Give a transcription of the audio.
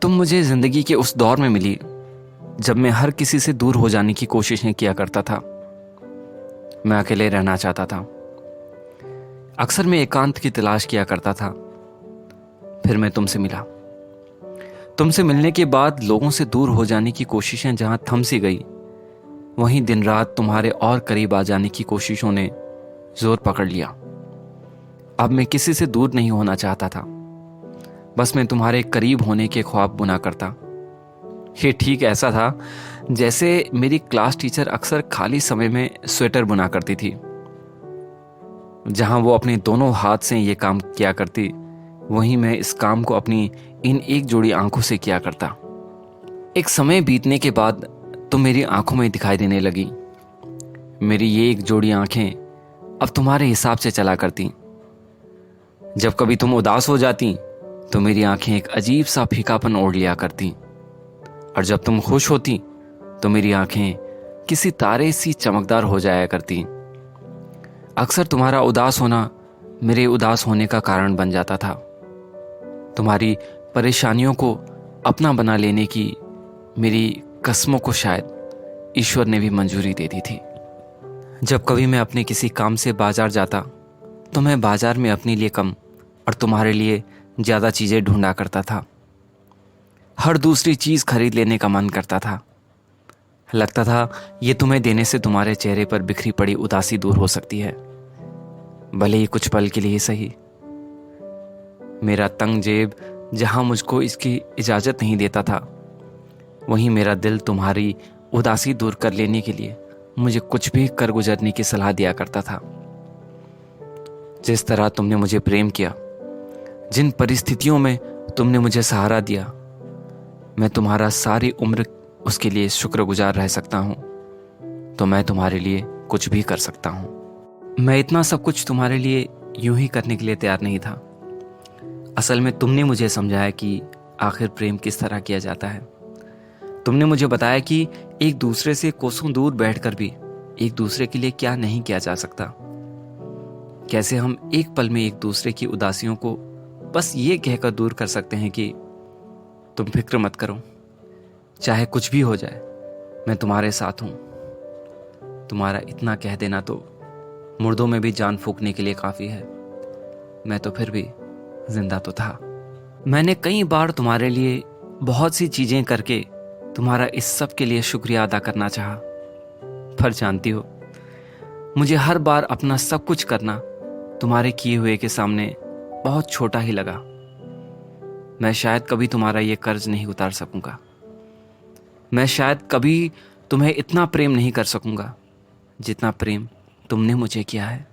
तुम मुझे ज़िंदगी के उस दौर में मिली जब मैं हर किसी से दूर हो जाने की कोशिशें किया करता था। मैं अकेले रहना चाहता था। अक्सर मैं एकांत की तलाश किया करता था। फिर मैं तुमसे मिला। तुमसे मिलने के बाद लोगों से दूर हो जाने की कोशिशें जहां थम सी गई, वहीं दिन रात तुम्हारे और करीब आ जाने की कोशिशों ने जोर पकड़ लिया। अब मैं किसी से दूर नहीं होना चाहता था, बस मैं तुम्हारे करीब होने के ख्वाब बुना करता। ये ठीक ऐसा था जैसे मेरी क्लास टीचर अक्सर खाली समय में स्वेटर बुना करती थी। जहां वो अपने दोनों हाथ से ये काम किया करती, वहीं मैं इस काम को अपनी इन एक जोड़ी आंखों से किया करता। एक समय बीतने के बाद तुम मेरी आंखों में दिखाई देने लगी। मेरी ये एक जोड़ी आंखें अब तुम्हारे हिसाब से चला करती। जब कभी तुम उदास हो जाती तो मेरी आंखें एक अजीब सा फीकापन ओढ़ लिया करती, और जब तुम खुश होती तो मेरी आंखें किसी तारे सी चमकदार हो जाया करती। अक्सर तुम्हारा उदास होना मेरे उदास होने का कारण बन जाता था। तुम्हारी परेशानियों को अपना बना लेने की मेरी कस्मों को शायद ईश्वर ने भी मंजूरी दे दी थी। जब कभी मैं अपने किसी काम से बाजार जाता तो मैं बाजार में अपने लिए कम और तुम्हारे लिए ज़्यादा चीज़ें ढूंढा करता था। हर दूसरी चीज़ खरीद लेने का मन करता था। लगता था ये तुम्हें देने से तुम्हारे चेहरे पर बिखरी पड़ी उदासी दूर हो सकती है, भले ही कुछ पल के लिए सही। मेरा तंग जेब जहां मुझको इसकी इजाज़त नहीं देता था, वहीं मेरा दिल तुम्हारी उदासी दूर कर लेने के लिए मुझे कुछ भी कर गुजरने की सलाह दिया करता था। जिस तरह तुमने मुझे प्रेम किया, जिन परिस्थितियों में तुमने मुझे सहारा दिया, मैं तुम्हारा सारी उम्र उसके लिए शुक्रगुजार रह सकता हूँ। तो मैं तुम्हारे लिए कुछ भी कर सकता हूँ। मैं इतना सब कुछ तुम्हारे लिए यूं ही करने के लिए तैयार नहीं था। असल में तुमने मुझे समझाया कि आखिर प्रेम किस तरह किया जाता है। तुमने मुझे बताया कि एक दूसरे से कोसों दूर बैठकर भी एक दूसरे के लिए क्या नहीं किया जा सकता। कैसे हम एक पल में एक दूसरे की उदासियों को बस ये कहकर दूर कर सकते हैं कि तुम फिक्र मत करो, चाहे कुछ भी हो जाए मैं तुम्हारे साथ हूं। तुम्हारा इतना कह देना तो मुर्दों में भी जान फूंकने के लिए काफी है। मैं तो फिर भी जिंदा तो था। मैंने कई बार तुम्हारे लिए बहुत सी चीजें करके तुम्हारा इस सब के लिए शुक्रिया अदा करना चाहा, पर जानती हो मुझे हर बार अपना सब कुछ करना तुम्हारे किए हुए के सामने बहुत छोटा ही लगा। मैं शायद कभी तुम्हारा ये कर्ज नहीं उतार सकूंगा। मैं शायद कभी तुम्हें इतना प्रेम नहीं कर सकूंगा जितना प्रेम तुमने मुझे किया है।